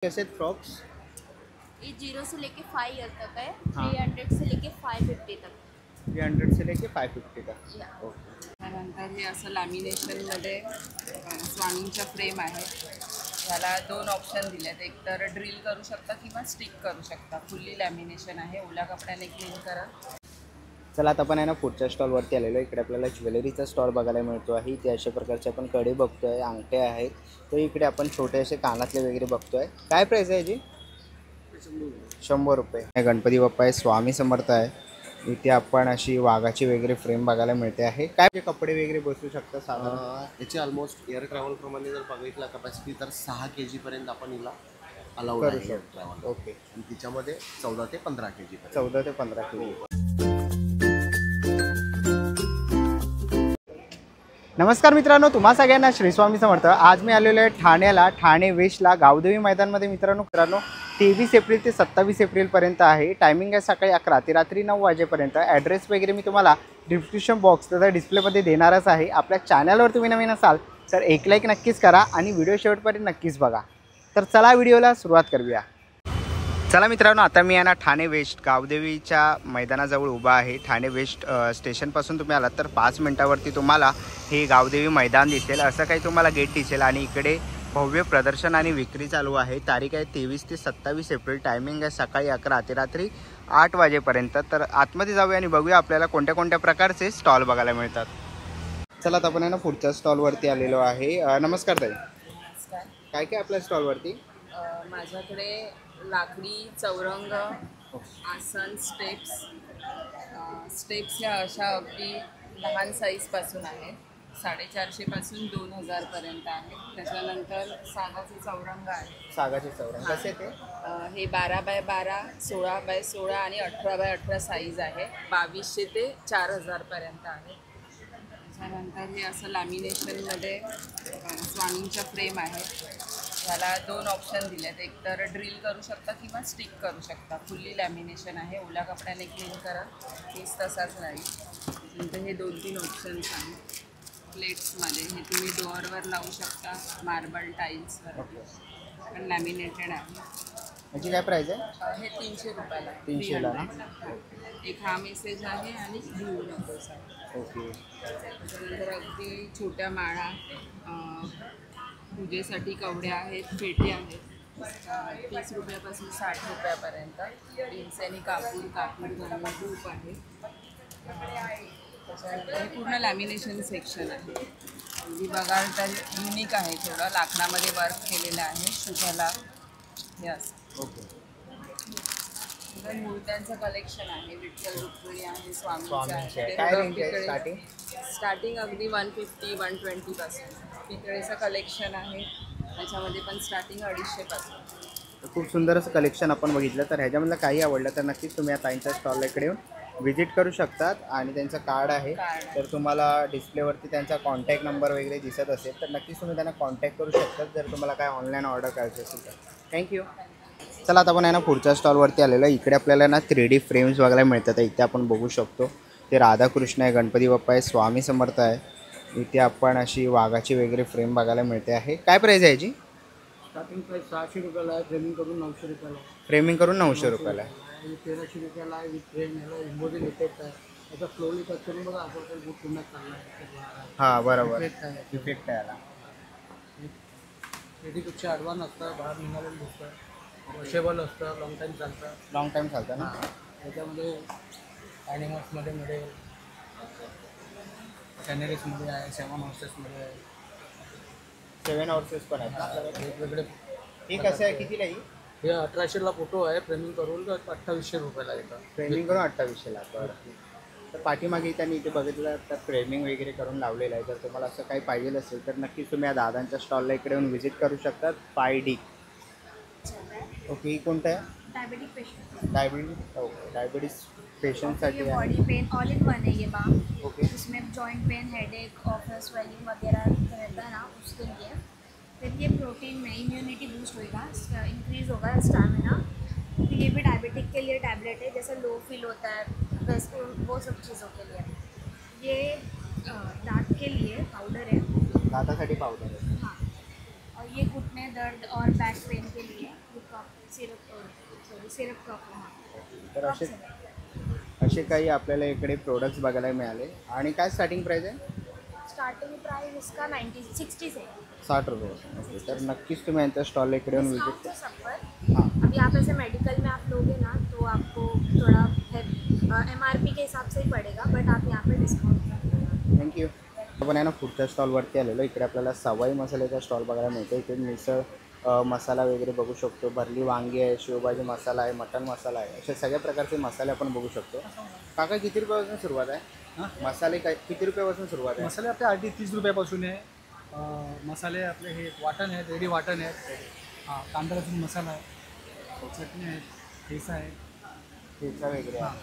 कैसे फ्रॉक्स? ये 0 से लेके 5 ईयर तक है। हाँ। 300 से लेके 550 तक। 300 से लेके 550 का. या ओके. त्यानंतर हे असं लॅमिनेशनमध्ये स्वामींच्या फ्रेम आहे. ह्याला 2 ऑप्शन दिले आहेत. एक तर ड्रिल करू शकता किंवा स्टिक करू शकता. फुल्ली लॅमिनेशन आहे. ओल्या कपड्याने क्लीन करा. चला आता आपण आहे ना पुढच्या स्टॉलवरती आलेलो. इकडे आपल्याला ज्वेलरीचा स्टॉल बघायला मिळतो आहे. इथे अशा प्रकारचे आपण कडे बघतोय, अंगठे आहेत. तर इकडे आपण छोटे असे कानातले वगैरे बघतोय. काय प्राईस आहे याची? 100 रुपये. गणपती बाप्पा आहे, स्वामी समर्थ आहे. इथे आपण अशी वाघाची वगैरे फ्रेम बघायला मिळते आहे. काय कपडे वगैरे बसू शकतात साधारण? याची ऑलमोस्ट एअर ट्रॅव्हल प्रमाणे जर बघितला कपॅसिटी तर 6 kg पर्यंत आपण हिला अलाउड करू आहे शकतो. ट्रॅव्हल. ओके. आणि तिच्यामध्ये 14 ते 15 kg पर्यंत. 14 ते 15 किलो. नमस्कार मित्रांनो, तुम्हा सगळ्यांना श्री स्वामी समर्थ. आज मी आलेलो आहे ठाण्याला, ठाणे वेस्टला गावदेवी मैदानमध्ये. मित्रांनो 23 एप्रिल ते 27 एप्रिलपर्यंत आहे. टायमिंग आहे सकाळी 11 ते रात्री 9 वाजेपर्यंत. ॲड्रेस वगैरे मी तुम्हाला डिस्क्रिप्शन बॉक्स तथा डिस्प्लेमध्ये देणारच आहे. आपल्या चॅनलवर तुम्ही नवीन असाल तर एक लाईक नक्कीच करा आणि व्हिडिओ शेवटपर्यंत नक्कीच बघा. तर चला व्हिडिओला सुरुवात करूया. चला मित्रांनो, आता मी आहे ना ठाणे वेस्ट गावदेवीच्या मैदानाजवळ उभा आहे. ठाणे वेस्ट स्टेशनपासून तुम्ही आलात तर 5 मिनटावरती तुम्हाला हे गावदेवी मैदान दिसेल. असं काही तुम्हाला गेट दिसेल आणि इकडे भव्य प्रदर्शन आणि विक्री चालू आहे. तारीख आहे 23 ते 27 एप्रिल. टायमिंग आहे सकाळी 11 ते रात्री 8 वाजेपर्यंत. तर आतमध्ये जाऊया आणि बघूया आपल्याला कोणत्या कोणत्या प्रकारचे स्टॉल बघायला मिळतात. चला आता आपण आहे ना पुढच्या स्टॉलवरती आलेलो आहे. नमस्कार ताई, काय काय आपल्या स्टॉलवरती? माझ्याकडे लाकडी चौरंग, आसन, स्टेप्स ह्या अशा अगदी लहान साईजपासून आहेत. 450 पासून 2000 पर्यंत आहे. त्याच्यानंतर सागाचे चौरंग आहे. सागाचे चौरंग कसे ते? हे 12 बाय 12, 16 बाय 16 आणि 18 बाय 18 साईज आहे. 2200 ते 4000 पर्यंत आहे. त्याच्यानंतर हे असं लॅमिनेशनमध्ये स्वामींच्या फ्रेम आहे. ह्याला 2 ऑप्शन दिले आहेत. एक तर ड्रिल करू शकता किंवा स्टिक करू शकता. फुल्ली लॅमिनेशन आहे. ओल्या कपड्याने क्लीन करा, पीस तसाच राहील. नंतर हे 2-3 ऑप्शन्स आहेत प्लेट्समध्ये. हे तुम्ही डोअरवर लावू शकता, मार्बल टाईल्सवर. पण लॅमिनेटेड आहे. याची काय प्राईस आहे? हे 300 रुपयाला. 300ला ना? एक हा मेसेज आहे आणि घेऊ नकोस आहे. ओके. त्याच्यानंतर अगदी छोट्या माळा, पूजेसाठी कवड्या आहेत, पेटे आहेत. 30 रुपयापासून 60 रुपयापर्यंत. इंसेनी कापूर बनवून धूप आहे. त्याच्यानंतर हे पूर्ण लॅमिनेशन सेक्शन आहे. अगदी बघाल तर युनिक आहे. थोडं लाकडामध्ये वर्क केलेलं आहे. शुभला हे असं. ओके. मूर्त्यांचं कलेक्शन आहे. विठ्ठल रुक्मिणी आहे, स्वामींचं आहे. काय रेंज आहे स्टार्टिंग? स्टार्टिंग अगदी 150-120 पासून. पितळेचं कलेक्शन आहे. त्याच्यामध्ये पण स्टार्टिंग 250 पासून. खूप सुंदर असं कलेक्शन आपण बघितलं. तर ह्याच्यामधलं काही आवडलं तर नक्कीच तुम्ही या ताईंच्या स्टॉलला इकडे येऊन व्हिजिट करू शकतात. आणि त्यांचं कार्ड आहे, तर तुम्हाला डिस्प्लेवरती त्यांचा कॉन्टॅक्ट नंबर वगैरे दिसत असेल तर नक्कीच तुम्ही त्यांना कॉन्टॅक्ट करू शकतात जर तुम्हाला काय ऑनलाईन ऑर्डर करायची असेल तर. थँक्यू. चला आता आपण आहे ना पुढच्या स्टॉलवरती आलेलो आहे. इकडे आपल्याला ना 3D फ्रेम्स बघायला मिळतात. इथे आपण बघू शकतो ते राधाकृष्ण आहे, गणपती बाप्पा आहे, स्वामी समर्थ आहे. इथे आपण अशी वाघाची वगैरे फ्रेम बघायला मिळते आहे. काय प्राईस आहे याची? स्टार्टिंग प्राइस 600 रुपयाला आहे. फ्रेमिंग करून 900 रुपयाला आहे. फ्रेमिंग करून 900 रुपयाला आहे. 1300 रुपयाला आहे. विथ फ्रेम ह्याला इम्पोर्टेड इफेक्ट आहे. याचा स्लोली टच करून बघा असं काही बुक पुन्हा चालला आहे. हां बरोबर, इफेक्ट आहे. इफेक्ट आहे याला. पेटीपेक्षा ॲडव्हान्स असतं, बाहेर निघालेलं दिसतं, वॉशेबल असतं, लॉंग टाईम चालतं. लॉंग टाईम चालतं ना? त्याच्यामध्ये ॲनिमल्समध्ये मिळेल, कॅनरीजमध्ये आहे, 7 हॉर्सेसमध्ये आहे. 7 हॉर्सेस पण आहेत आपल्याकडे वेगवेगळे. हे कसं आहे, कितीला येईल? हे 1800ला फोटो आहे. फ्रेमिंग करून 2800 रुपयाला येतं. फ्रेमिंग करून 2800ला. बरं. तर पाठीमागे त्यांनी इथे बघितलं तर फ्रेमिंग वगैरे करून लावलेलं आहे. जर तुम्हाला असं काही पाहिजे असेल तर नक्कीच तुम्ही या दादांच्या स्टॉलला इकडे येऊन व्हिजिट करू शकतात. 5D. ओके. ही कोणतं आहे? Diabetic patient. Diabetes. Okay. Diabetes पेशेंटसाठी ये आहे. Body pain all in one है ये बाम। ओके. इसमें जॉइंट पेन, हेडेक और स्वेलिंग वगैरह रहता है ना, उसके लिए। फिर ये प्रोटीन में इम्यूनिटी बूस्ट होगा, इंक्रीज होगा स्टामिना। फिर ये भी डायबिटिक के लिए टैबलेट है, जैसे लो फील होता है वैसे वो सब चीज़ों के लिए। ये दांत के लिए पाउडर है। दातासाठी पावडर आहे. हाँ, और ये घुटने दर्द और बैक पेन के लिए सिरप कप हां तर असे काही आपल्याला इकडे प्रोडक्ट्स बघायला मिळाले. आणि काय स्टार्टिंग प्राईस आहे? स्टार्टिंग प्राइस इसका 60 से 60 रुपये. तर नक्कीच तुम्ही यांच्या स्टॉल इकडे येऊन डिस्काउंट विजिट से सब पर हां. अभी आप ऐसे मेडिकल में आप लोगे ना तो आपको थोड़ा MRP के हिसाब से ही पड़ेगा, बट आप यहाँ पे डिस्काउंट कर थँक्यू. आपण आहे ना पुढच्या स्टॉलवरती आलेलो. इकडे आपल्याला सवाई मसाल्याचा स्टॉल बघायला मिळतो. इकडे मिसळ मसाला वगैरे बघू शकतो, भरली वांगी आहे, शेवभाजी मसाला आहे, मटण मसाला आहे, अशा सगळ्या प्रकारचे मसाले आपण बघू शकतो. काका किती रुपयापासून सुरुवात आहे? मसाले काय किती रुपयापासून सुरुवात आहे? मसाले आपले 30 रुपयापासून आहे. मसाले आपले हे वाटण आहेत, रेडी वाटण आहेत. कांदा लसूण मसाला आहे, चटणी आहेत, ठेचा आहे. ठेचा वगैरे आहे.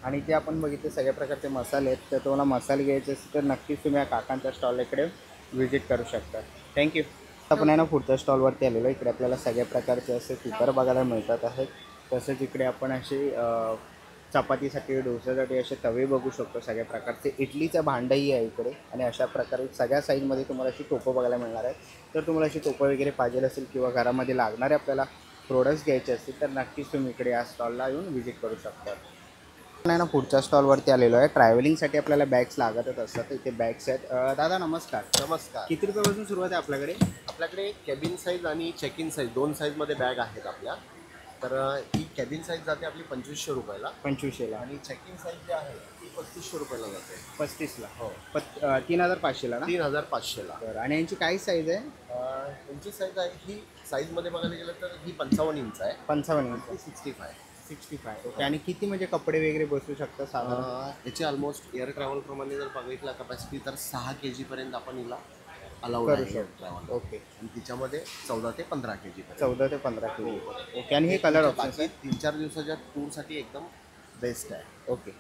आणि ते आपण बघितले सगळ्या प्रकारचे मसाले आहेत. तर तुम्हाला मसाले घ्यायचे असेल तर नक्कीच तुम्ही या काकांच्या स्टॉल इकडे व्हिजिट करू शकता. थँक्यू. आपण आहे ना पुढच्या स्टॉलवरती आलेलो. इकडे आपल्याला सगळ्या प्रकारचे असे कुकर बघायला मिळतात आहेत. तसेच इकडे आपण असे चपातीसाठी डोश्यासाठी असे तवे बघू शकतो. सगळ्या प्रकारचे इडलीचं भांडंही आहे इकडे. आणि अशा प्रकारे सगळ्या साईजमध्ये तुम्हाला अशी टोपं बघायला मिळणार आहे. तर तुम्हाला अशी टोपं वगैरे पाहिजे असेल किंवा घरामध्ये लागणारे आपल्याला प्रोडक्ट्स घ्यायचे असतील तर नक्कीच तुम्ही इकडे या स्टॉलला येऊन व्हिजिट करू शकता. नाही ना पुढच्या स्टॉलवरती आलेलो आहे. ट्रॅव्हलिंगसाठी आपल्याला बॅग्स लागतच असतात. इथे बॅग्स आहेत. दादा नमस्कार. नमस्कार. किती रुपयापासून सुरुवात आहे आपल्याकडे? आपल्याकडे केबिन साईज आणि चेक इन साईज 2 साईजमध्ये बॅग आहेत आपल्या. तर ही केबिन साईज जाते आपली 2500 रुपयाला 2500ला आणि चेक इन साईज जी आहे ती 3500 रुपयाला जाते. 35ला. हो 3500ला ना? 3500ला. बरं. आणि यांची काय साईज आहे? त्यांची साईज आहे ही साईजमध्ये बघायला गेलं तर ही 55 इंच आहे. 55 इंच. ही 65. 65. ओके. आणि किती म्हणजे कपडे वगैरे बसू शकतात साधारण? याची ऑलमोस्ट एअर ट्रॅव्हलप्रमाणे जर बघितला कपॅसिटी तर 6 kg पर्यंत आपण हिला अलाउड करू आहे शकतो. ट्रॅव्हल. ओके. आणि तिच्यामध्ये 14 ते 15 kg पर्यंत. 14 ते 15 किलो. ओके. आणि हे कलर ऑप्शन बाकी 3-4 दिवसाच्या टूरसाठी एकदम बेस्ट आहे. ओके.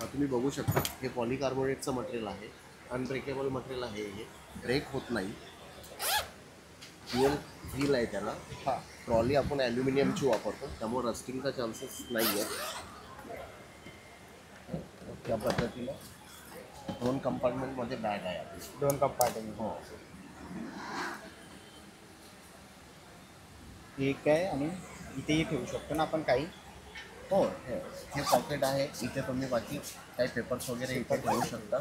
तुम्ही बघू शकता हे पॉलिकार्बोनेटचं मटेरियल आहे. अनब्रेकेबल मटेरियल आहे. हे ब्रेक होत नाही. फ्युएल व्हील आहे त्याला. हां. ट्रॉली आपण ॲल्युमिनियमची वापरतो त्यामुळे रस्टिंगचा चान्सेस नाही आहे. त्या पद्धतीनं 2 कंपार्टमेंटमध्ये बॅग आहे आपली. 2 कंपार्टमेंट. हो. ठीक आहे. आणि इथेही ठेवू शकतो ना आपण काही? हो हे पॉकेट आहे. इथे तुम्ही बाकी काही पेपर्स वगैरे इथे ठेवू शकता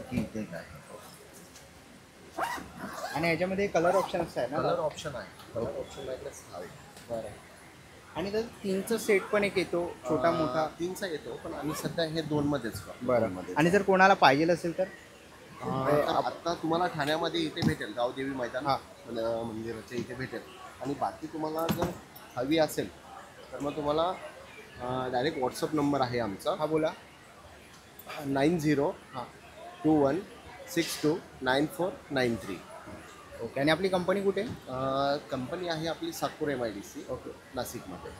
की इथे काय. आणि याच्यामध्ये कलर ऑप्शन आहे ना? कलर ऑप्शन आहे. कलर ऑप्शन आहे. बरं. आणि तर 3चा सेट पण एक येतो छोटा मोठा. 3चा येतो पण आम्ही सध्या हे 2मध्येच करतो. बरं. आणि जर कोणाला पाहिजे असेल तर? आता तुम्हाला ठाण्यामध्ये इथे भेटेल गावदेवी मैदान हां. मंदिराच्या इथे भेटेल. आणि बाकी तुम्हाला जर हवी असेल तर मग तुम्हाला डायरेक्ट व्हॉट्सअप नंबर आहे आमचा. हा बोला. 9021629493. ओके. आणि आपली कंपनी कुठे? कंपनी आहे आपली साकूर MIDC ओके. नाशिकमध्ये.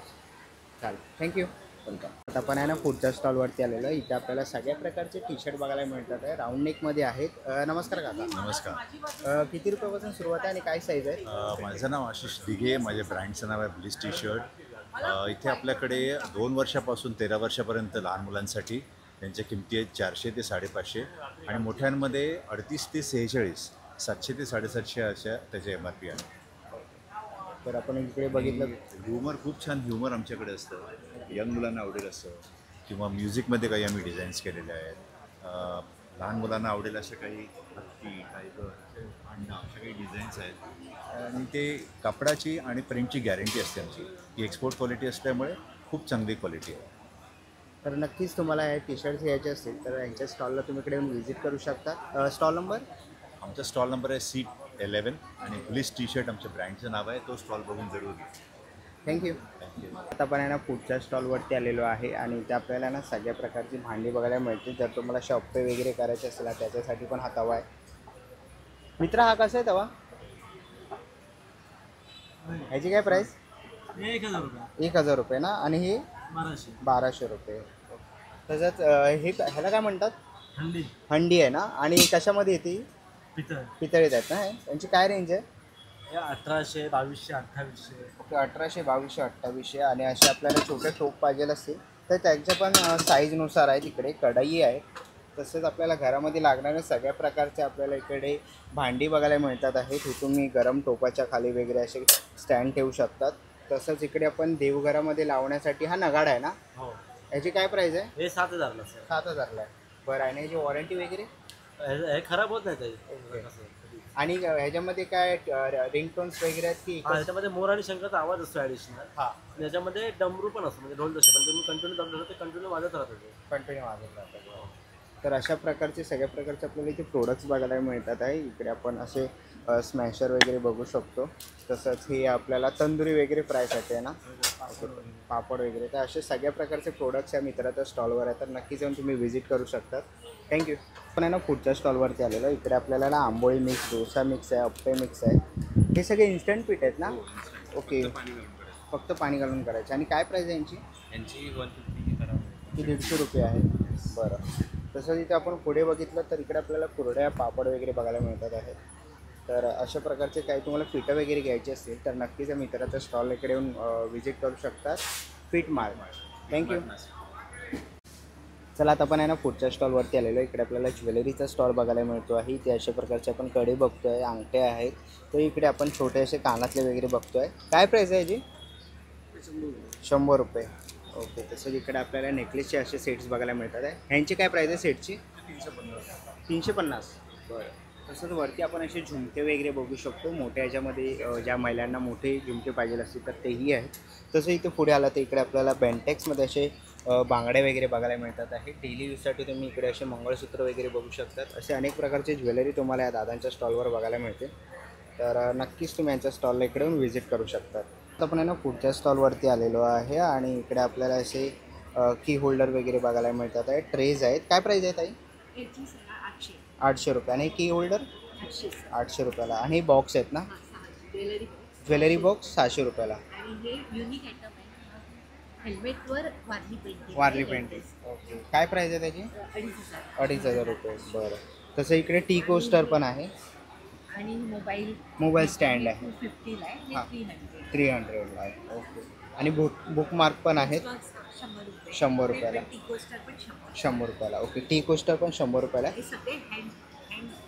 चालेल. थँक्यू. वेलकम. आता आपण आहे ना पुढच्या स्टॉलवरती आलेलो आहे. इथे आपल्याला सगळ्या प्रकारचे टी शर्ट बघायला मिळतात आहे. राऊंड नेकमध्ये आहेत. नमस्कार काका. नमस्कार. किती रुपयापासून सुरुवात आहे आणि काय साईज आहे? माझं नाव आशिष दिघे. माझ्या ब्रँडचं नाव आहे ब्लिस टी शर्ट. इथे आपल्याकडे 2 वर्षापासून 13 वर्षापर्यंत लहान मुलांसाठी त्यांच्या किमती आहेत 400 ते 550 आणि मोठ्यांमध्ये 38 ते 46, 700 ते 750 अशा त्याचे MRP आहे. तर आपण इकडे बघितलं ह्युमर खूप छान ह्युमर आमच्याकडे असतं. यंग मुलांना आवडेल असं किंवा म्युझिकमध्ये काही आम्ही डिझाईन्स केलेले आहेत. लहान मुलांना आवडेल असे काही हत्ती काही अंडा अशा काही डिझाईन्स आहेत. आणि ते कापडाची आणि प्रिंटची गॅरंटी असते आमची. ही एक्सपोर्ट क्वालिटी असल्यामुळे खूप चांगली क्वालिटी आहे. तर नक्कीच तुम्हाला हे टी शर्ट्स घ्यायचे असतील तर यांच्या स्टॉलला तुम्ही इकडे येऊन व्हिजिट करू शकता. Stall number? आमचा स्टॉल नंबर आहे C11 आणि ब्लिस टी शर्ट आमच्या ब्रँडचं नाव आहे. तो स्टॉल बघून जरूर घ्या. थँक्यू. थँक्यू. आता आपण आहे ना पुढच्या स्टॉलवरती आलेलो आहे आणि इथे आपल्याला ना सगळ्या प्रकारची भांडी बघायला मिळते. जर तुम्हाला शॉपे वगैरे करायचे असेल त्याच्यासाठी पण हा तवा आहे. मित्र हा कसा आहे तवा? ह्याची काय प्राईस? 1000 रुपये. 1000 रुपये ना. आणि हे 1200 रुपये. तसंच हे ह्याला काय म्हणतात? हंडी आहे ना. आणि कशामध्ये येते? पितळीत आहेत ना. यांची काय रेंज आहे? 1800, 2200, 2800. ओके. 1800, 2200, 2800. आणि असे आपल्याला छोटे टोप पाहिजे असतील तर त्यांच्या पण साईजनुसार आहे. तिकडे कढई आहे. तसेच आपल्याला घरामध्ये लागणाऱ्या सगळ्या प्रकारचे आपल्याला इकडे भांडी बघायला मिळतात आहेत. हे तुम्ही गरम टोपाच्या खाली वगैरे असे स्टँड ठेवू शकतात. तसंच इकडे आपण देवघरामध्ये लावण्यासाठी हा नगाडा आहे ना, हो याची काय प्राईस आहे? हे 7,000ला सर. 7,000ला आहे. बरं, आणि याची वॉरंटी वगैरे? हे खराब होत नाही काही. आणि ह्याच्यामध्ये काय रिंगटोन्स वगैरे आहेत की? हा, याच्यामध्ये मोर आणि शंकरचा आवाज असतो ॲडिशनल. हां, याच्यामध्ये डमरू पण असतो, म्हणजे ढोल दशे पण तुम्ही कंटिन्यू दमलं ते कंटिन्यू वाजत राहतो ते. कंटिन्यू वाजत राहतात. तर अशा प्रकारचे सगळ्या प्रकारचे आपल्याला इथे प्रोडक्ट्स बघायला मिळतात आहे. इकडे आपण असे स्मॅशर वगैरे बघू शकतो. तसंच हे आपल्याला तंदुरी वगैरे फ्रायसाठी आहे ना, पापड वगैरे. तर असे सगळ्या प्रकारचे प्रोडक्ट्स या मित्राच्या स्टॉलवर आहे, तर नक्की जाऊन तुम्ही व्हिजिट करू शकतात. थँक्यू. पण आहे ना पुढच्या स्टॉलवरती आलेलो. इकडे आपल्याला ना आंबोळी मिक्स, डोसा मिक्स आहे, अप्पे मिक्स आहे. हे सगळे इन्स्टंट पीठ आहेत ना? ओके, फक्त पाणी घालून करायचे. आणि काय प्राईस आहे यांची? यांची 150 करा. की 150 रुपये आहे. बरं, तसंच इथे आपण पुढे बघितलं तर इकडे आपल्याला कुरड्या, पापड वगैरे बघायला मिळतात आहेत. तर अशा प्रकारचे काही तुम्हाला पीठं वगैरे घ्यायची असतील तर नक्कीच या मित्राच्या स्टॉल इकडे येऊन व्हिजिट करू शकतात. पीठ मार्ट. थँक्यू. चला, आता आपण आहे ना पुढच्या स्टॉलवरती आलेलो. इकडे आपल्याला ज्वेलरीचा स्टॉल बघायला मिळतो आहे. इथे अशा प्रकारचे आपण कडे बघतो आहे, अंगठे आहेत. तर इकडे आपण छोटे असे कानातले वगैरे बघतो आहे. काय प्राईस आहे याची? 100 रुपये. ओके, तसंच इकडे आपल्याला नेकलेसचे असे सेट्स बघायला मिळतात आहे. ह्यांची काय प्राईस आहे सेटची? 350. बरं, तसंच वरती आपण असे झुमके वगैरे बघू शकतो. मोठ्या ह्याच्यामध्ये ज्या महिलांना मोठे झुमके पाहिजे असतील तर तेही आहेत. तसं इथे पुढे आलं तर इकडे आपल्याला बेंटेक्समध्ये असे बांगडे वगैरे बघायला मिळतात आहे. डेली यूजसाठी तुम्ही इकडे असे मंगळसूत्र वगैरे बघू शकतात. असे अनेक प्रकारचे ज्वेलरी तुम्हाला या दादांच्या स्टॉलवर बघायला मिळते. तर नक्कीच तुम्ही यांच्या स्टॉलला इकडे येऊन व्हिजिट करू शकतात. आता आपण आहे ना पुढच्या स्टॉलवरती आलेलो आहे आणि इकडे आपल्याला असे की होल्डर वगैरे बघायला मिळतात आहे. ट्रेज आहेत. काय प्राईस आहे ताई? 800 रुपये. आणि की होल्डर 800 रुपयाला. आणि हे बॉक्स आहेत ना, ज्वेलरी बॉक्स 600 रुपयाला. आणि हे युनिक आयटम आहे, हेल्मेटवर वारली पेंटिंग. ओके, काय प्राईस आहे त्याची? 2,500 रुपये. बरं, तसं इकडे टी कोस्टर पण आहे आणि मोबाईल स्टँड आहे. 250ला आहे. हां. 300 300ला आहे. ओके, आणि बुकमार्क पण आहेत 100 रुपयाला. टी कोस्टर पण 100 रुपयाला. ओके, टी कोस्टर पण 100 रुपयाला. हे सगळे हँड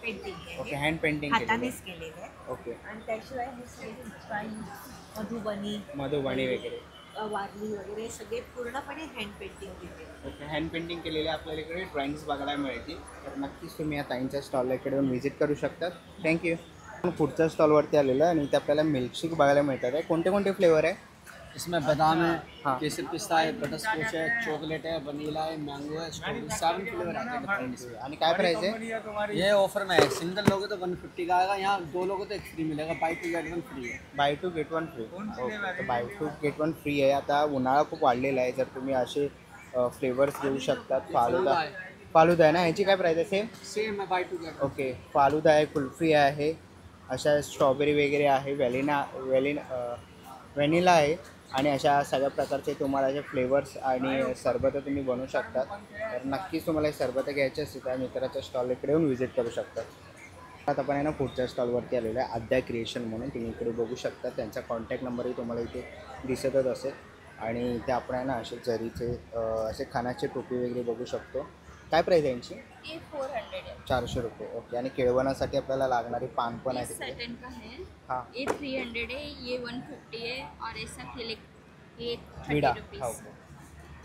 पेंटिंग आहे. ओके, हँड पेंटिंग हातानेच केलेलं आहे. ओके, आणि त्याशिवाय हे सगळे मधुबनी वगैरे. वारली वगैरे सगळे पूर्णपणे हँड पेंटिंग केलेले. ओके, हँड पेंटिंग केलेले आपल्याला इकडे ड्रॉइंग्स बघायला मिळतील. तर नक्कीच तुम्ही या ताईंच्या स्टॉलला इकडे येऊन व्हिजिट करू शकतात. थँक्यू. पुढच्या स्टॉलवरती आलेलं आणि इथे आपल्याला मिल्कशेक बघायला मिळतात आहे. कोणते कोणते फ्लेवर आहे? इसमें बादाम है, हाँ। केसर पिस्ता है, बटर स्कॉच है, चॉकलेट है, वनीला है, मैंगो है, स्ट्रॉबेरी, 7 फ्लेवर आते हैं डिफरेंट से। आणि काय प्राइस आहे? ये ऑफर में है, सिंगल लोगे तो 150 का आएगा, यहाँ 2 लोगे तो एक फ्री मिलेगा, बाई टू गेट 1 फ्री है। Buy to get one free. Okay, buy to get one free आहे. आता उन्हाळा खूप वाढलेला आहे, जर तुम्ही असे फ्लेवर्स घेऊ शकतात. फालुदा आहे ना, ह्याची काय प्राइस आहे? सेम सेम है, बाई टू गेट। ओके, फालुदा आहे, कुल्फी आहे, अशा स्ट्रॉबेरी वगैरे आहे, व्हॅनिला आहे आणि अशा सगळ्या प्रकारचे तुम्हाला असे फ्लेवर्स आणि सरबतं तुम्ही बनवू शकतात. तर नक्कीच तुम्हाला हे सरबतं घ्यायचे असतील तर मित्राच्या स्टॉल इकडे येऊन व्हिजिट करू शकतात. आता आपण आहे ना पुढच्या स्टॉलवरती आलेलो आहे, आद्या क्रिएशन म्हणून. तुम्ही इकडे बघू शकता, त्यांचा कॉन्टॅक्ट नंबरही तुम्हाला इथे दिसतच असेल. आणि इथे आपण आहे ना असे जरीचे असे खाण्याचे टोपी वगैरे बघू शकतो. काय प्राईस आहे यांची? ये 400 है। 400 रुपये. ओके, आणि केळवणासाठी आपल्याला लागणारी पान पण आहे ये तिकडे. सटन का है, हां, ये 300 है, ये 150 है और ऐसा क्लिक ये विडा. 30 रुपीस। हो,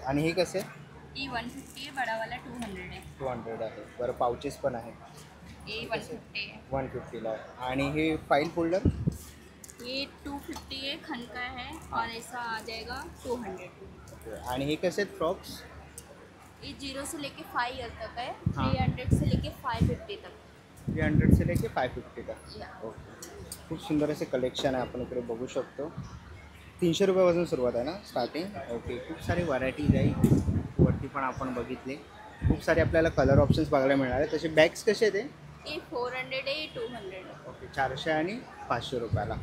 आणि हे कसे? ये 150 है, बड़ा वाला 200 है, 200 आहे. बरं, पाउचेस पण आहे, ये 150 है, 150ला आहे. आणि हे फाईल फोल्डर? ये 250 है, खन का है और ऐसा आ जाएगा 200। ओके, आणि हे कसे आहेत फ्रॉक्स? ये 0 से लेके 5 ईयर तक है, हाँ। 300 से लेके 550 तक। 300 से लेके 550 का. या ओके, खूप सुंदर असे कलेक्शन आहे, आपण इकडे बघू शकतो. 300 रुपयापासून सुरुवात आहे ना स्टार्टिंग. ओके, खूप सारी व्हरायटीज आहे. वरती पण आपण बघितले, खूप सारे आपल्याला कलर ऑप्शन्स बघायला मिळणार आहे. तसे बॅग्स कसे आहेत? ये 400 है, ये 200 है। ओके, 400 आणि 500 रुपयाला.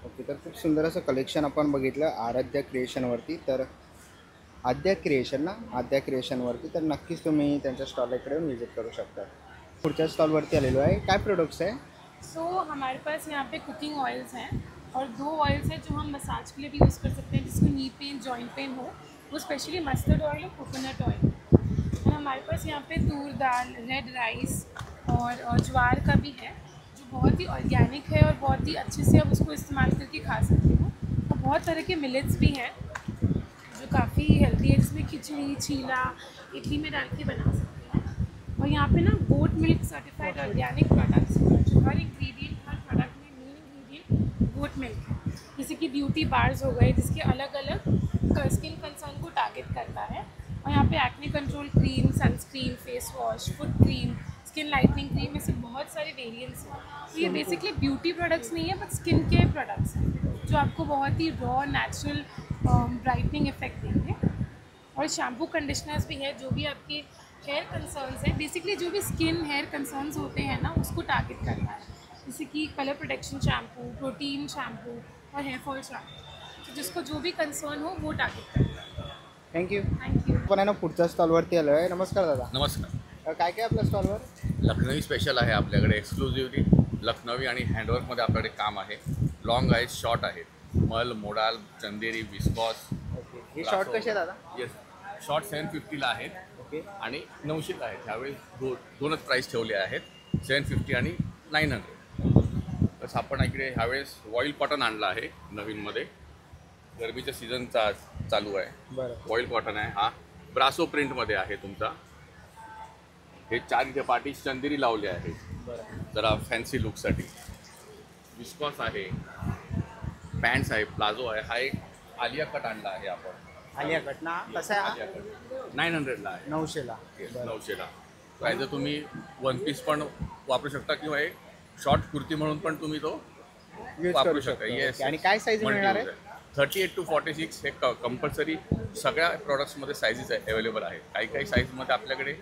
ओके, तर खूप सुंदर असं कलेक्शन आपण बघितलं आराध्या क्रिएशनवरती. तर आद्या क्रिएशनवरती तर नक्कीच तुम्ही त्यांच्या स्टॉल इकडे येऊन व्हिजिट करू शकता. पुढच्या स्टॉलवरती आलेलो आहे. काय प्रोडक्ट्स आहे? सो हमारे पास यहाँ पे कुकिंग ऑयल्स हैं और 2 ऑयल्स हैं जो हम मसाज के लिए भी यूज़ कर सकते हैं, जिसको नी पेन, जॉइंट पेन हो, वो स्पेशली मस्टर्ड ऑयल और कोकोनट ऑयल। और हमारे पास यहाँ पे तूर दाल, रेड राइस और ज्वार का भी है, जो बहुत ही ऑर्गेनिक है और बहुत ही अच्छे से आप उसको इस्तेमाल करके खा सकते हो और बहुत तरह के मिलेट्स भी हैं जो काफ़ी हेल्दी है, जिसमें खिचड़ी, चीला, इडली में डाल के बना सकते हैं। और यहाँ पे ना goat milk certified organic products, जो हर इंग्रेडिएंट, हर प्रोडक्ट में मेन इंग्रेडिएंट गोट मिल्क है। जैसे कि ब्यूटी बार्स हो गए, जिसके अलग अलग स्किन कंसर्न को टारगेट करता है। और यहाँ पे acne control cream, sunscreen, face wash, foot cream, skin lightening cream, ऐसे बहुत सारे वेरिएंट्स हैं। तो ये बेसिकली ब्यूटी प्रोडक्ट्स नहीं है, बट स्किन केयर प्रोडक्ट्स हैं जो आपको बहुत ही रॉ नेचुरल ब्राइटनिंग इफेक्ट देंगे। और शैम्पू कंडीशनर्स भी है जो भी आपके हेयर कंसर्न्स हैं, बेसिकली जो भी स्किन हेयर कंसर्न्स होते हैं ना, उसको टारगेट करता है। जैसे कि colour protection shampoo, protein shampoo और हेयर फॉल शैम्पू, तो जिसको जो भी कंसर्न हो वो टारगेट करता है। थँक्यू. थँक्यू. पण आहे ना पुढच्या स्टॉलवरती आलो आहे. नमस्कार दादा. नमस्कार. काय काय आपल्या स्टॉलवर? लखनवी स्पेशल आहे आपल्याकडे, एक्सक्लुझिव्हली लखनवी आणि हँडवर्कमध्ये आपल्याकडे काम आहे. लॉंग आहेत, शॉर्ट आहेत, मल, मोडाल, चंदेरी, विस्कॉस. ओके. हे शॉर्ट कसे दादा? येस, शॉर्ट 750ला आहेत. ओके. आणि 900ला आहेत. ह्यावेळेस दोनच प्राईस ठेवले आहेत, 750 आणि 900. तसं आपण इकडे ह्यावेळेस वॉईल कॉटन आणलं आहे नवीनमध्ये, गरमीच्या सीझनचा चालू आहे. बरं. वॉईल कॉटन आहे. हा ब्रासो प्रिंटमध्ये आहे तुमचा. हे 4 इथे पाठी चंदेरी लावले आहे बरं. जरा फॅन्सी लुकसाठी. विस्कॉस आहे, पॅन्ट्स आहे, प्लाझो आहे. हा एक आलिया कट आणला आहे आपण. आलिया कट ना कसा आहे? आलिया कट 900ला आहे. 900ला. 900ला. ॲज तुम्ही वन पीस पण वापरू शकता किंवा एक शॉर्ट कुर्ती म्हणून पण तुम्ही तो यूज वापरू करू शकता. शकतो. येस. ओके. आणि काय साईज मिळणार आहे? 38 to 46 हे कंपल्सरी सगळ्या प्रॉडक्ट्समध्ये साईजेस अवेलेबल आहेत. काही काही साईजमध्ये आपल्याकडे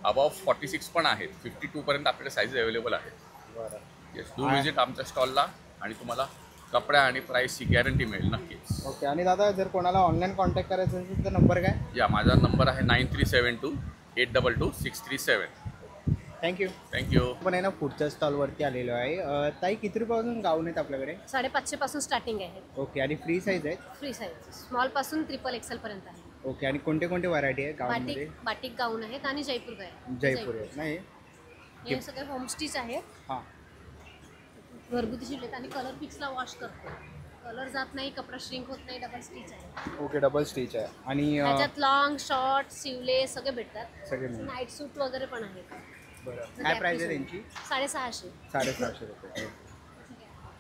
अबाव 46 पण आहेत. 52पर्यंत आपल्याकडे साईज अवेलेबल आहेत. बरं. येस, डू विजिट आमच्या स्टॉलला आणि तुम्हाला कपडा आणि प्राईसची गॅरंटी मिळेल नक्कीच. ओके. आणि दादा जर कोणाला ऑनलाईन कॉन्टॅक्ट करायचं असेल तर नंबर काय? या माझा नंबर आहे 9372822637. थँक्यू. थँक्यू. पण आहे ना पुढच्या स्टॉलवरती आलेलो आहे. ताई किती रुपयापासून गाऊन आहेत आपल्याकडे? 550 पासून स्टार्टिंग आहे. ओके. आणि फ्री साईज आहेत? फ्री साईज स्मॉल पासून XXL पर्यंत आहे. ओके. आणि कोणते कोणते व्हरायटी आहे गाऊनमध्ये? बाटिक गाऊन आहेत आणि जयपूर आहे. जयपूर आहेत नाही? हे सगळे होम स्टिच आहेत. हां. घरगुती शिवलेत आणि कलर फिक्सला वॉश करतो. कलर जात नाही, कपडा श्रिंक होत नाही, डबल स्टिच आहे. ओके. डबल स्टिच आहे. आणि त्याच्यात लॉंग, शॉर्ट, सिवलेस सगळे भेटतात. सगळे मिळून. नाईट सूट वगैरे पण आहेत. बरं. काय प्राईस आहे त्यांची? 650. 650 रुपये.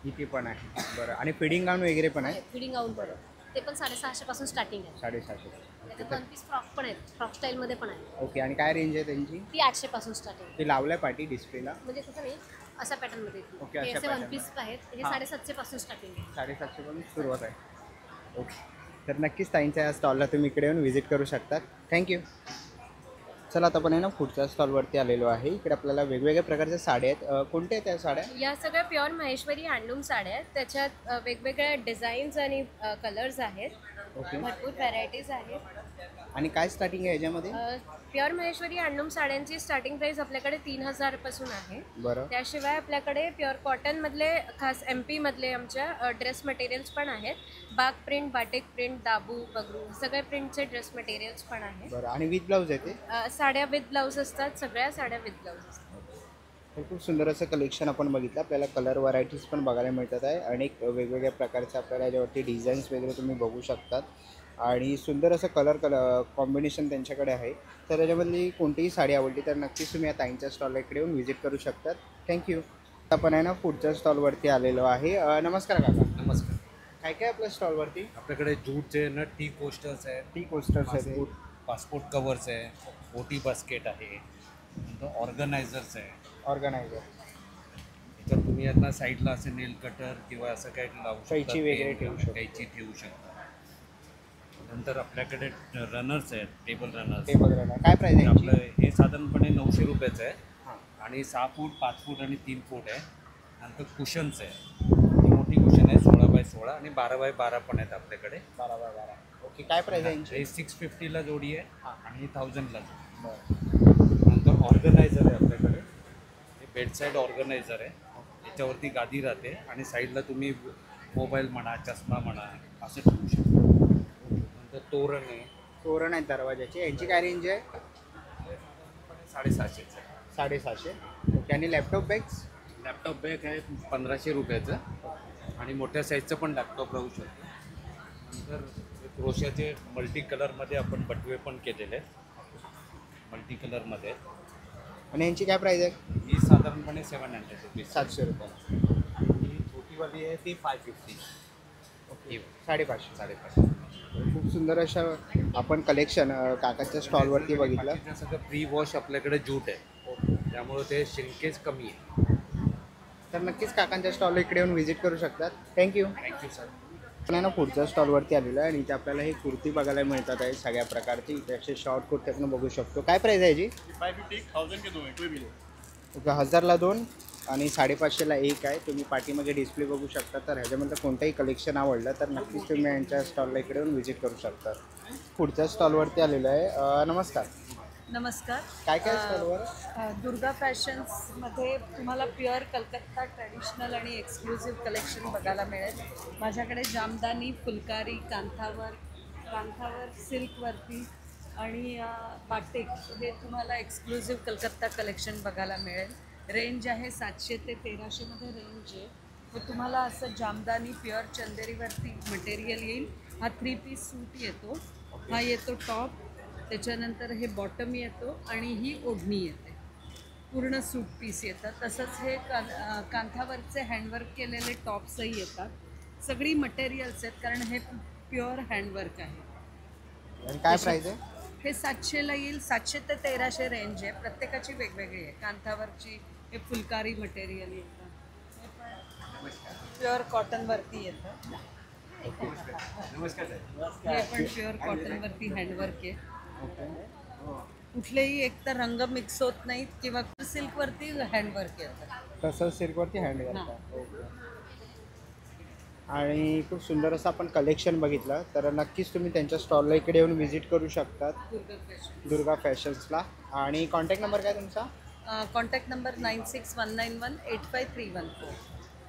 इथे पण आहे. बरं. आणि फिडिंग गाऊन वगैरे पण आहे? फिडिंग गाऊन पण ते पण 650 पासून स्टार्टिंग आहे. 650. त्याच्यात वन पीस फ्रॉक पण आहेत, फ्रॉक स्टाईलमध्ये पण आहे. ओके. आणि काय रेंज आहे त्यांची? ती 800 पासून स्टार्टिंग. ते लावल्या पाठी डिस्प्लेला? म्हणजे कसं नाही, अशा पॅटर्नमध्ये. ओके. हे अशा असे वन pattern. पीस आहेत. हे हां. 750 पासून स्टार्टिंग आहे. 750 पासून सुरुवात आहे. ओके. तर नक्कीच ताईंच्या या स्टॉलला तुम्ही इकडे येऊन व्हिजिट करू शकता. थँक्यू. चला आता आपण आहे ना पुढच्या स्टॉलवरती आलेलो आहे. इकडे आपल्याला वेगवेगळ्या प्रकारच्या साड्या आहेत. कोणत्या आहेत त्या साड्या? या सगळ्या प्युअर महेश्वरी हँडलूम साड्या आहेत. त्याच्यात वेगवेगळ्या डिझाईन्स आणि कलर्स आहेत. ओके. भरपूर व्हरायटीज आहेत. आणि काय स्टार्टिंग आहे याच्यामध्ये? प्युअर महेश्वरी हँडलूम साड्यांची स्टार्टिंग प्राईस आपल्याकडे 3000 पासून आहे. बरं. त्याशिवाय आपल्याकडे प्युअर कॉटनमधले खास MP मधले आमच्या ड्रेस मटेरियल्स पण आहेत. बाग प्रिंट, बाटिक प्रिंट, दाबू, बगरू सगळे प्रिंटचे ड्रेस मटेरियल्स पण आहेत. बरं. आणि विथ ब्लाऊज आहे ते? साड्या विथ ब्लाऊज असतात. सगळ्या साड्या विथ ब्लाऊज असतात. तर खूप सुंदर असं कलेक्शन आपण बघितलं. आपल्याला कलर व्हरायटीज पण बघायला मिळतात आहे. अनेक वेगवेगळ्या प्रकारचे आपल्याला याच्यावरती डिझाईन्स वगैरे तुम्ही बघू शकतात. आणि सुंदर असं कलर कॉम्बिनेशन त्यांच्याकडे आहे. तर याच्यामधली कोणतीही साडी आवडली तर नक्कीच तुम्ही या ताईंच्या स्टॉलला इकडे येऊन व्हिजिट करू शकतात. थँक्यू. आपण आहे ना पुढच्या स्टॉलवरती आलेलो आहे. नमस्कार काका. नमस्कार. काय काय आपल्या स्टॉलवरती? आपल्याकडे जूटचे ना टी कोस्टर्स आहेत. टी कोस्टर्स आहेत. पासपोर्ट कवर्स आहे. ओटी बास्केट आहे. नंतर ऑर्गनायझर्स आहे. ऑर्गनायझर. याच्यात तुम्ही यांना साईडला असे नेल कटर किंवा असं काही लावू शकता. कैची वगैरे ठेवू शकता. कैची ठेवू शकता. नंतर आपल्याकडे रनर्स आहेत. Table runners. टेबल रनर काय प्राईस आहे? आपलं हे साधारणपणे 900 रुपयाचं आहे. आणि 6 फूट, 5 फूट आणि 3 फूट आहे. नंतर कुशन्स आहे. ही मोठी कुशन आहे 16x16 आणि 12x12 पण आहेत आपल्याकडे. 12x12. ओके. काय प्राईस आहे यांची? हे 650ला जोडी आहे आणि 1000ला जोडी. बरं. नंतर ऑर्गनायझर आहे आपल्याकडे. हे बेडसाईड ऑर्गनायझर आहे. याच्यावरती गादी राहते आणि साईडला तुम्ही मोबाईल म्हणा, चष्मा म्हणा असं ठेवू शकता. नंतर तोरण आहे. तोरण आहेत दरवाजाची. यांची काय रेंज आहे? 750 आहे. 750. ओके. आणि लॅपटॉप बॅग्स? लॅपटॉप बॅग आहे 1500 रुपयाचं आणि मोठ्या साईजचं पण लॅपटॉप राहू शकतो. नंतर क्रोशाचे मल्टी कलरमध्ये आपण बटवे पण केलेले आहेत, मल्टी कलरमध्ये. आणि यांची काय प्राईस आहे? ही साधारणपणे 700 रुपीज. 700 रुपये. ही छोटीवाली आहे ती 550. ओके, 550. खूप सुंदर अशा आपण कलेक्शन काकाच्या स्टॉलवरती बघितलं. बाकीचं सगळं प्री वॉश आपल्याकडे जूट आहे, त्यामुळे ते श्रिंकेज कमी आहे. तर नक्कीच काकांच्या स्टॉलला इकडे येऊन व्हिजिट करू शकतात. थँक्यू. Thank you sir. आपण ना पुढच्या स्टॉलवरती आलेलो आहे आणि इथे आपल्याला ही कुर्ती बघायला मिळतात आहे सगळ्या प्रकारची. इथे असे शॉर्ट कुर्ती आपण बघू शकतो. काय प्राईस आहे याची? 550 1000 के 2 है, कोई भी ले. ओके, 1000ला 2 आणि 550ला 1 आहे. तुम्ही पाठीमागे डिस्प्ले बघू शकता. तर ह्याच्यामधलं कोणतंही कलेक्शन आवडलं तर नक्कीच तुम्ही यांच्या स्टॉलला इकडे येऊन व्हिजिट करू शकता. पुढच्या स्टॉलवरती आलेलो आहे. नमस्कार. नमस्कार. काय काय स्टॉलवर? दुर्गा फॅशन्समध्ये तुम्हाला प्युअर कलकत्ता ट्रॅडिशनल आणि एक्सक्लुझिव्ह कलेक्शन बघायला मिळेल. माझ्याकडे जामदानी, फुलकारी, कांथावर सिल्कवरती आणि बाटिक हे तुम्हाला एक्सक्लुझिव्ह कलकत्ता कलेक्शन बघायला मिळेल. रेंज आहे 700 ते 1300मध्ये रेंज आहे. तर तुम्हाला असं जामदानी प्युअर चंदेरीवरती मटेरियल येईल. हा 3 पीस सूट येतो, हा येतो टॉप, त्याच्यानंतर हे बॉटम येतो आणि ही ओढणी येते. पूर्ण सूट पीस येतात. तसंच हे कांथावरचे हँडवर्क केलेले टॉप्सही येतात. सगळी मटेरियल्स आहेत कारण हे प्युअर हँडवर्क आहे. आणि काय प्राईस आहे? हे 700ला येईल. 700 ते 1300 रेंज आहे. प्रत्येकाची वेगवेगळी आहे. कांथावरची हे फुलकारी मटेरियल येतं, प्युअर कॉटनवरती येतं. हे पण प्युअर कॉटनवरती हँडवर्क आहे. कुठलेही एक तर रंग मिक्स होत नाहीत किंवा सिल्कवरती हँडवर्क येतं. तसंच सिल्कवरती हँडवर्क. ओके. आणि खूप सुंदर असं आपण कलेक्शन बघितलं तर नक्कीच तुम्ही त्यांच्या स्टॉलला इकडे येऊन व्हिजिट करू शकतात, दुर्गा फॅशन्सला. आणि कॉन्टॅक्ट नंबर काय तुमचा? Contact number 9619853314.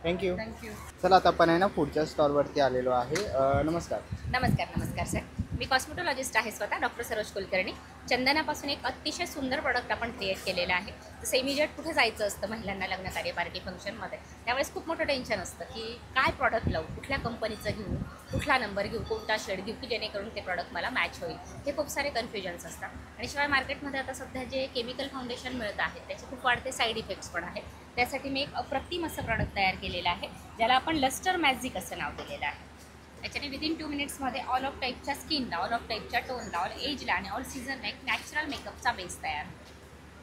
थँक्यू. थँक्यू. चला आता आपण आहे ना पुढच्या स्टॉलवरती आलेलो आहे. नमस्कार. नमस्कार सर. मी कॉस्मेटॉलॉजिस्ट आहे स्वतः, डॉक्टर सरोज कुलकर्णी. चंदनापासून एक अतिशय सुंदर प्रोडक्ट आपण क्रिएट केलेलं आहे. जसं इमिजिएट कुठे जायचं असतं महिलांना लग्न कार्य पार्टी फंक्शनमध्ये, त्यावेळेस खूप मोठं टेन्शन असतं की काय प्रॉडक्ट लावू, कुठल्या कंपनीचं घेऊ, कुठला नंबर घेऊ, कोणता शेड घेऊ की जेणेकरून ते प्रॉडक्ट मला मॅच होईल. हे खूप सारे कन्फ्युजन्स असतात. आणि शिवाय मार्केटमध्ये आता सध्या जे केमिकल फाउंडेशन मिळतं आहे त्याचे खूप वाढते साईड इफेक्ट्स पण आहेत. त्यासाठी मी एक अप्रतिम असं प्रॉडक्ट तयार केलेलं आहे ज्याला आपण लस्टर मॅजिक असं नाव दिलेलं आहे. याच्याने विदिन 2 मिनिट्समध्ये ऑल ऑफ टाईपच्या स्किनला, ऑल ऑफ टाईपच्या टोनला, ऑल एजला आणि ऑल सीझनला एक नॅचरल मेकअपचा बेस तयार.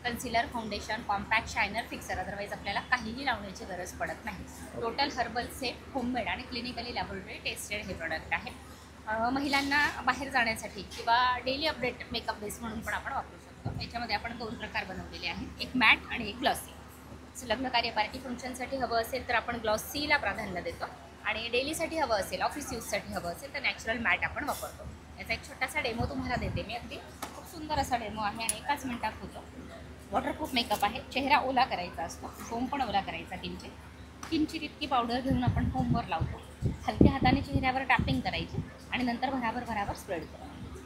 Concealer, foundation, compact, shiner, fixer, otherwise आपल्याला काहीही लावण्याची गरज पडत नाही. टोटल हर्बल सेट, होममेड आणि क्लिनिकली लॅबोरेटरी टेस्टेड हे प्रॉडक्ट आहे. महिलांना बाहेर जाण्यासाठी किंवा डेली अपडेट मेकअप बेस म्हणून पण आपण वापरू शकतो. याच्यामध्ये आपण 2 प्रकार बनवलेले आहेत, एक मॅट आणि एक ग्लॉसी. लग्न कार्य पार्टी फंक्शनसाठी हवं असेल तर आपण ग्लॉसीला प्राधान्य देतो आणि डेलीसाठी हवं असेल, ऑफिस यूजसाठी हवं असेल तर नॅचरल मॅट आपण वापरतो. याचा एक छोटासा डेमो तुम्हाला देते मी. अगदी खूप सुंदर असा डेमो आहे आणि एकाच मिनिटात होतो. वॉटरप्रूफ मेकअप आहे. चेहरा ओला करायचा असतो, फोम पण ओला करायचा किंचित इतकी पावडर घेऊन आपण फोमवर लावतो. हलक्या हाताने चेहऱ्यावर टॅपिंग करायची आणि नंतर भराभर स्प्रेड करायचं.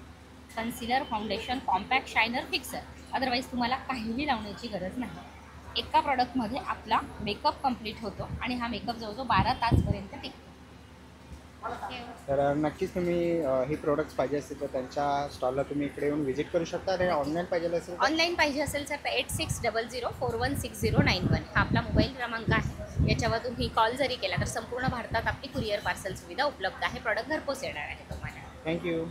Concealer, foundation, compact, shiner, fixer, otherwise तुम्हाला काहीही लावण्याची गरज नाही. एका प्रॉडक्टमध्ये आपला मेकअप कंप्लीट होतो आणि हा मेकअप जवळजवळ 12 तासपर्यंत टिकतो. तर नक्कीच तुम्ही हे प्रोडक्ट्स पाहिजे असेल तर त्यांच्या स्टॉलला तुम्ही इकडे येऊन व्हिजिट करू शकता. आणि ऑनलाईन पाहिजे असेल तर 8600416091 हा आपला मोबाईल क्रमांक आहे. याच्यावर तुम्ही कॉल जरी केला तर संपूर्ण भारतात आपली कुरिअर पार्सल सुविधा उपलब्ध आहे. प्रॉडक्ट घरपोच येणार आहे तुम्हाला. थँक्यू.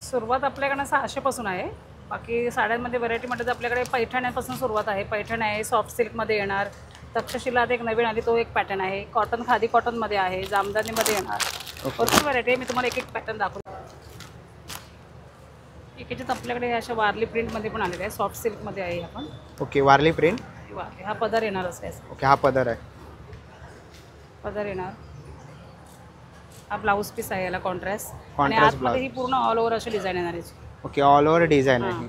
सुरुवात आपल्याकडनं 600पासून आहे. बाकी साड्यांमध्ये व्हरायटीमध्ये तर आपल्याकडे पैठण्यापासून सुरुवात आहे. पैठण आहे, सॉफ्ट सिल्कमध्ये येणार, तक्षशिलात एक नवीन आली तो एक पॅटर्न आहे, कॉटन खादी कॉटनमध्ये आहे, जामदानीमध्ये येणार. भरपूर व्हरायटी आहे. मी तुम्हाला एक पॅटर्न दाखवतो. याच्यात आपल्याकडे अशा वारली प्रिंटमध्ये पण आलेले आहे, सॉफ्ट सिल्कमध्ये आहे आपण. Okay, Warli print. हा पदर येणार असेल. ओके, हा पदर आहे. पदर येणार. हा ब्लाऊज पीस आहे, याला कॉन्ट्रास्ट आणि आतमध्ये ही पूर्ण ऑल ओव्हर अशी डिझाईन येणार आहे. ओके, ऑल ओव्हर डिझाईन आहे.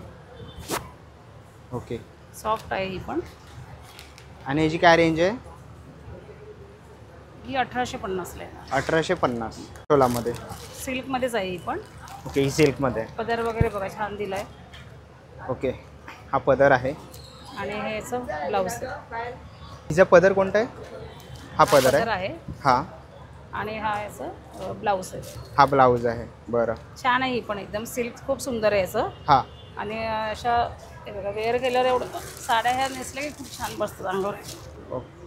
ओके, सॉफ्ट आहे ही पण. आणि याची काय रेंज आहे? ही 1850ला आहे. 1850 टोलामध्ये. सिल्कमध्येच आहे ही पण. ओके, ही सिल्कमध्ये. पदर वगैरे बघा छान दिला आहे. ओके, हा पदर आहे आणि हे याचं ब्लाऊज. हिचा पदर कोणता आहे? हा पदर आहे. आहे. हां, आणि हा असं ब्लाऊज आहे. हा ब्लाऊज आहे. बरं. छान आहे ही पण एकदम सिल्क खूप सुंदर आहे असं. हां. आणि अशा हे बघा वेअर केल्यावर एवढं साड्या ह्या नेसल्या की खूप छान बसतात अंगावर. ओके.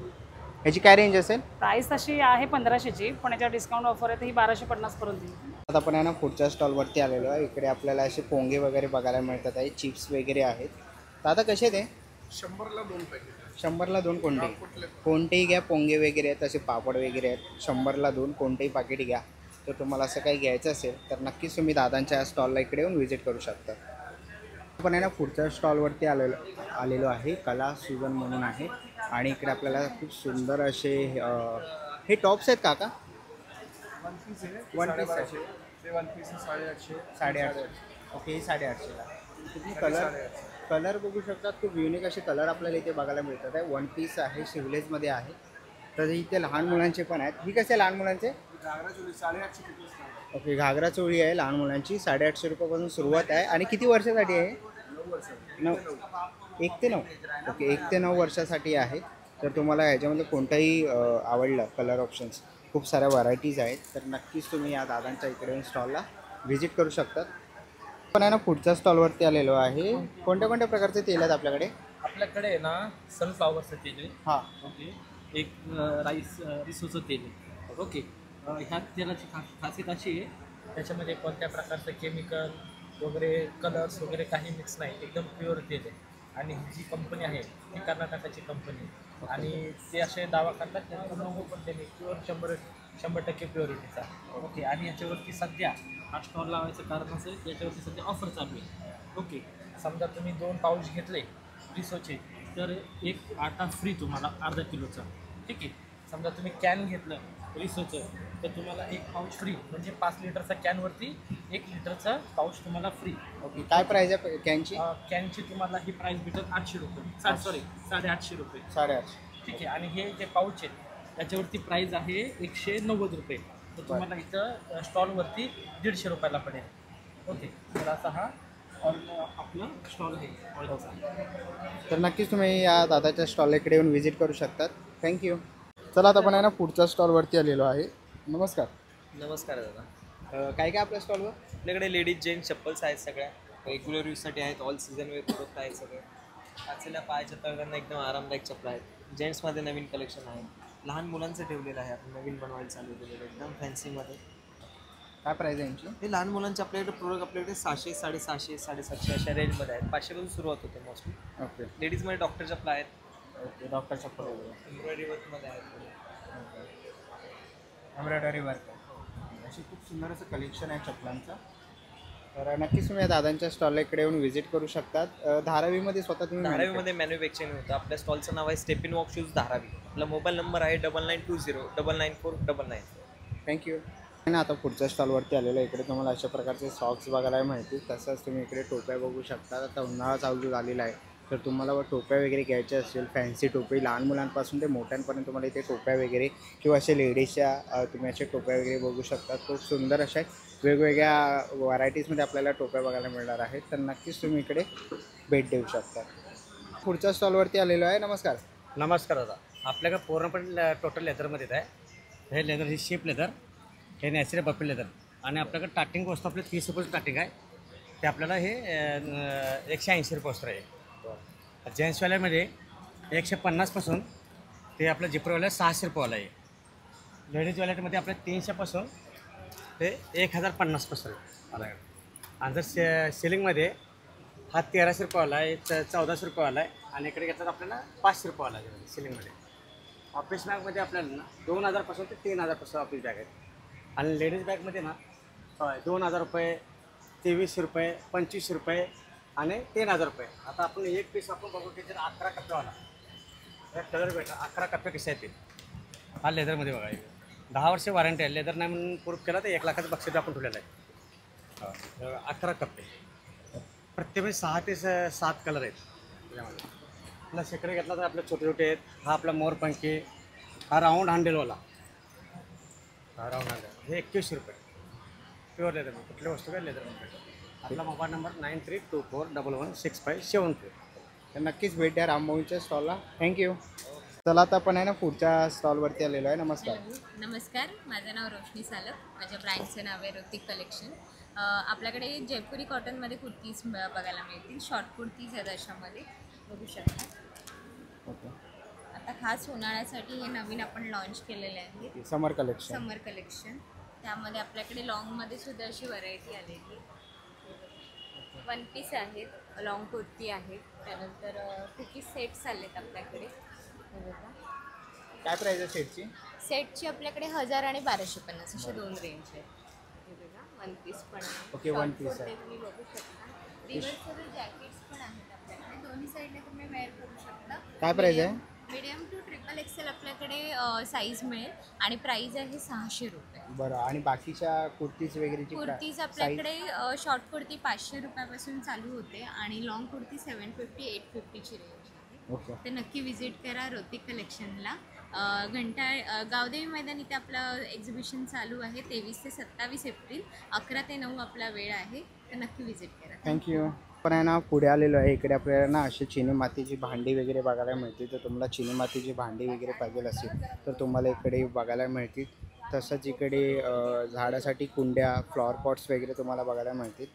ह्याची काय रेंज असेल? प्राईस तशी आहे 1500ची, पण याच्यावर डिस्काउंट ऑफर आहे तर ही 1250 पर्यंत येईल. आता आपण आहे ना पुढच्या स्टॉलवरती आलेलो आहे. इकडे आपल्याला असे पोंगे वगैरे बघायला मिळतात आहे, चिप्स वगैरे आहेत. तर आता कसे ते 100ला 2 पॅकेट. 100ला 2 कोणतेही घ्या. पोंगे वगैरे आहेत, असे पापड वगैरे आहेत. 100ला 2 कोणतेही पाकिट घ्या. तर तुम्हाला असं काही घ्यायचं असेल तर नक्कीच तुम्ही दादांच्या स्टॉलला इकडे येऊन व्हिजिट करू शकता. आपण आहे ना पुढच्या स्टॉलवरती आलेलो आहे. कला सुजन म्हणून आहे आणि इकडे आपल्याला खूप सुंदर असे हे टॉप्स आहेत काका? वन पीस आहे. वन पीस आहे. ते वन पीस 850. 850. ओके. हे 850ला. तुम्ही कलर बघू शकता. खूप युनिक असे कलर आपल्याला इथे बघायला मिळतात आहे. वन पीस आहे, शिवलेजमध्ये आहे. तर इथे लहान मुलांचे पण आहेत. ही कसे लहान मुलांचे? घागरा चोली 850 रुपये. ओके. घागरा चोळी आहे लहान मुलांची, 850 रुपयापासून सुरुवात आहे. आणि किती वर्षासाठी आहे? 9. 1 ते 9. ओके. 1 ते 9 वर्षासाठी आहे. तर तुम्हाला ह्याच्यामध्ये कोणताही आवडलं कलर ऑप्शन्स, खूप साऱ्या व्हरायटीज आहेत. तर नक्कीच तुम्ही या दादांच्या इकडे येऊन स्टॉलला व्हिजिट करू शकतात. पण आहे ना पुढच्या स्टॉलवरती आलेलो आहे. कोणत्या कोणत्या प्रकारचे तेल आहेत आपल्याकडे? आपल्याकडे आहे ना सनफ्लावरचं तेल आहे. हां. ओके. एक रिसोचं तेल आहे. ओके. ह्या तेलाची खासियत अशी आहे, त्याच्यामध्ये कोणत्या प्रकारचं केमिकल वगैरे कलर्स वगैरे काही मिक्स नाही, एकदम प्युअर तेल आहे. आणि ही जी कंपनी आहे ती कर्नाटकाची कंपनी आहे. आणि ते असे दावा करतात त्यांचा लोगो पण त्यांनी प्युअर 100% प्युरिटीचा. ओके. आणि याच्यावरती सध्या हा स्टॉल लावायचं कारण असं आहे, याच्यावरती सध्या ऑफर चालू आहे. ओके. समजा तुम्ही 2 पाऊच घेतले रिसोचे तर एक आटा फ्री तुम्हाला अर्धा किलोचा. ठीक आहे. समजा तुम्ही कॅन घेतलं रिसोचं तर तुम्हाला 1 पाऊच फ्री, म्हणजे 5 लिटरचा कॅनवरती 1 लिटरचा पाऊच तुम्हाला फ्री. ओके. काय प्राईज आहे कॅनची? कॅनची तुम्हाला ही प्राईस भेटेल 800 रुपये. सॉरी 850 रुपये. 850. ठीक आहे. आणि हे जे पाऊच आहेत त्याच्यावरती प्राईस आहे 190 रुपये. तर तुम्हाला इथं स्टॉलवरती 150 रुपयाला पडेल. ओके. तर असा हा आपलं स्टॉल आहे. तर नक्कीच तुम्ही या दादाच्या स्टॉल इकडे येऊन व्हिजिट करू शकतात. थँक्यू. चला आता आपण आहे ना पुढच्या स्टॉलवरती आलेलो आहे. नमस्कार. नमस्कार दादा. काय काय आपल्या स्टॉलवर? आपल्याकडे लेडीज जेंट्स चप्पल्स आहेत, सगळ्या रेग्युलर यूजसाठी आहेत, ऑल सीझन वेअर प्रोडक्ट आहेत सगळे. आजच्या पायाच्या तळव्यांना एकदम आरामदायक चप्पल आहेत. जेंट्समध्ये नवीन कलेक्शन आहे, लहान मुलांचं ठेवलेलं आहे, आपण नवीन बनवायला चालू केलेलं एकदम फॅन्सीमध्ये. काय प्राईज आहे यांची? हे लहान मुलांचे आपल्याकडे प्रोडक्ट आपल्याकडे 600, 750, 750 अशा रेंजमध्ये आहेत. 500 पासून सुरुवात होते मोस्टली. ओके. लेडीजमध्ये डॉक्टर चप्पल आहेत. ओके. डॉक्टर चप्पल एम्ब्रॉयडरी वर्कमध्ये आहेत. एम्ब्रॉयडरी वर्क अशी खूप सुंदर असं कलेक्शन आहे चप्पलांचं. तर नक्कीच तुम्ही या दादांच्या स्टॉलला इकडे येऊन व्हिजिट करू शकतात. धारावीमध्ये स्वतः तुम्ही धारावीमध्ये मॅन्युफॅक्चरिंग होतं. आपल्या स्टॉलचं नाव आहे step in walk shoes Dharavi. आपला मोबाईल नंबर आहे 9920994999. थँक्यू. आणि आता पुढच्या स्टॉलवरती आलेलं आहे. इकडे तुम्हाला अशा प्रकारचे सॉक्स बघायला मिळतील. तसंच तुम्ही इकडे टोप्या बघू शकता. आता उन्हाळा चालू झालेला आहे तर तुम्हाला टोप्या वगैरे घ्यायच्या असेल, फॅन्सी टोपी लहान मुलांपासून ते मोठ्यांपर्यंत तुम्हाला इथे टोप्या वगैरे किंवा असे लेडीजच्या तुम्ही अशा टोप्या वगैरे बघू शकता. खूप सुंदर अशा वेगवेगळ्या व्हरायटीजमध्ये आपल्याला टोप्या बघायला मिळणार आहेत. तर नक्कीच तुम्ही इकडे भेट देऊ शकता. पुढच्या स्टॉलवरती आलेलो आहे. नमस्कार. नमस्कार दादा. आपल्याकडे पूर्णपणे टोटल लेदरमध्ये आहे. हे लेदर, ही शेप लेदर, हे नॅचरल बफेट लेदर. आणि आपल्याकडे स्टार्टिंग वस्तू आपली 30 रुपये स्टार्टिंग आहे. ते आपल्याला हे 180 रुपये वस्त्र आहे. जेंट्सवाल्यामध्ये 150पासून ते आपलं जिपरवाल्या 600 रुपयेवाला आहे. लेडीज वॉलेटमध्ये आपल्या 300पासून ते 1050 पासून आहे. आणि जर सेलिंगमध्ये हा 1300 रुपयेवाला आहे, 1400 रुपयेवाला आहे. आणि इकडे घेतला तर आपल्याला 500 रुपयेवाला आहे सेलिंगमध्ये. ऑफिस बॅगमध्ये आपल्याला ना 2000पासून ते 3000पासून ऑफिस बॅग आहेत. आणि लेडीज बॅगमध्ये ना 2000 रुपये, 2300 रुपये, 2500 रुपये आणि 3000 रुपये. आता आपण एक पीस आपण बघू की जर 11 कप्प्यावाला कलर भेटा 11 कप्पे कसे आहेत. हा लेदरमध्ये बघा 10 वर्ष वॉरंटी आहे. लेदर नाही म्हणून प्रूफ केला तर 1 लाखाचं बक्षीस आपण ठेवलेलं आहे. 11 कप्पे प्रत्येक 6 ते 7 कलर आहेत त्याच्यामध्ये. आपला शेकडे घेतला तर आपले छोटे छोटे आहेत. हा आपला मोरपंखी, हा राऊंड हँडलवाला, हा राऊंड हँडल, हे 2100 रुपये प्युअर लेदर. कुठली वस्तू काय लेदरमध्ये भेटेल. आपला मोबाईल नंबर 9324116574. तर नक्कीच भेट द्या रामभाऊंच्या स्टॉलला. थँक्यू. चला आता आपण आहे ना पुढच्या स्टॉलवरती आलेलो आहे. नमस्कार. नमस्कार, माझं नाव रोशनी सालक. माझ्या ब्रँडचं नाव आहे ऋतिक कलेक्शन. आपल्याकडे जयपुरी कॉटनमध्ये कुर्तीज बघायला मिळतील. शॉर्ट कुर्तीज आहेत अशामध्ये बघू शकता. ओके. आता खास उन्हाळ्यासाठी हे नवीन आपण लॉन्च केलेले आहे समर कलेक्शन. समर कलेक्शन. त्यामध्ये आपल्याकडे लॉंगमध्ये सुद्धा अशी व्हरायटी आलेली. वन पीस आहेत, लॉंग कुर्ती आहेत, त्यानंतर कुकीज सेट्स आलेत आपल्याकडे. काय प्राइस आहे सेटची? सेटची आपल्याकडे 1000 आणि 1250 असे दोन रेंज आहेत. हे बघा, वन पीस पण आहे. ओके, वन पीस आहे. तुम्ही बघू शकता. रिव्हर्सेबल जॅकेट्स पण आहेत आपल्याकडे. दोन्ही साईडने तुम्ही वेअर करू शकता. काय प्राइस आहे? मीडियम टू ट्रिपल एक्सेल आपल्याकडे साईज मिळेल आणि प्राइस आहे 600 रुपये. बरं. आणि बाकीच्या कुर्तीज वगैरेची कुर्तीज आपल्याकडे शॉर्ट कुर्ती 500 रुपयापासून चालू होते आणि लॉंग कुर्ती 750 850ची रेंज आहे. ओके. तर नक्की विजिट करा ऋतिक कलेक्शनला. गावदेवी मैदान इथे आपलं एक्झिबिशन चालू आहे 23 ते 27 एप्रिल. 11 ते 9 आपला वेळ आहे. तर नक्की विजिट करा. थँक्यू. पण आहे ना पुढे आलेलो आहे. इकडे आपल्याला ना अशी चिनी मातीची भांडी वगैरे बघायला मिळते. तर तुम्हाला चिनी मातीची भांडी वगैरे पाहिजे असेल तर तुम्हाला इकडे बघायला मिळतील. तसंच इकडे झाडासाठी कुंड्या, फ्लॉवर पॉट्स वगैरे तुम्हाला बघायला मिळतील.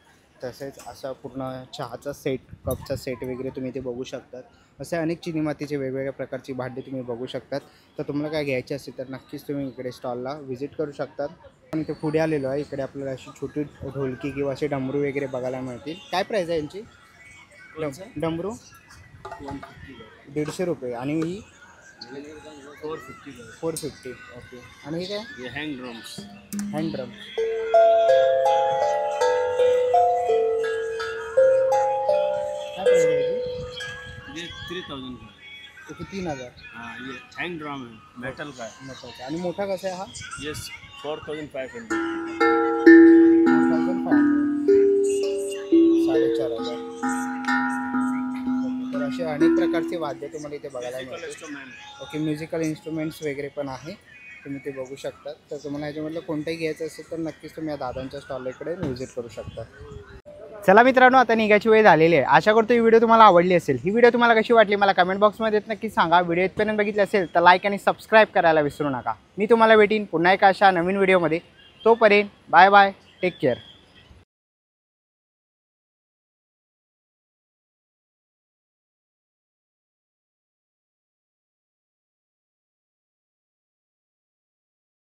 तसेच असं पूर्ण चहाचा सेट, कपचा सेट वगैरे तुम्ही इथे बघू शकतात. असे अनेक चिनी मातीचे वेगवेगळ्या प्रकारची भांडी तुम्ही बघू शकतात. तर तुम्हाला काय घ्यायचे असेल तर नक्कीच तुम्ही इकडे स्टॉलला व्हिजिट करू शकतात. पण इथे पुढे आलेलो आहे. इकडे आपल्याला अशी छोटी ढोलकी किंवा असे डमरू वगैरे बघायला मिळतील. काय प्राईस आहे यांची? डमरू 150 रुपये. आणि ही 450. ओके. आणि ही काय? Hand drums. Hand drum. काय प्राईस आहे याची? ये 3000 का. ओके, 3000. हाँ, ये हैंग ड्रम है, मेटल का है. मेटल का. आणि मोठा कसा आहे हा? ये 4500. 4500. तर असे अनेक प्रकारचे वाद्य तुम्हाला इथे बघायला मिळतील. ओके. म्युझिकल इन्स्ट्रुमेंट्स वगैरे पण आहे, तुम्ही ते बघू शकता. तर तुम्हाला याच्यामधलं कोणतंही घ्यायचं असेल तर नक्कीच तुम्ही या दादांच्या स्टॉलला इकडे व्हिजिट करू शकता. चला मित्रांनो, आता निघायची वेळ झालेली आहे. आशा करतो ही व्हिडिओ तुम्हाला आवडली असेल. ही व्हिडिओ तुम्हाला कशी वाटली मला कमेंट बॉक्समध्ये नक्की सांगा. व्हिडिओ इथपर्यंत बघितली असेल तर लाईक आणि सबस्क्राईब करायला विसरू नका. मी तुम्हाला भेटीन पुन्हा एका अशा नवीन व्हिडिओमध्ये. तोपर्यंत बाय बाय, टेक केअर.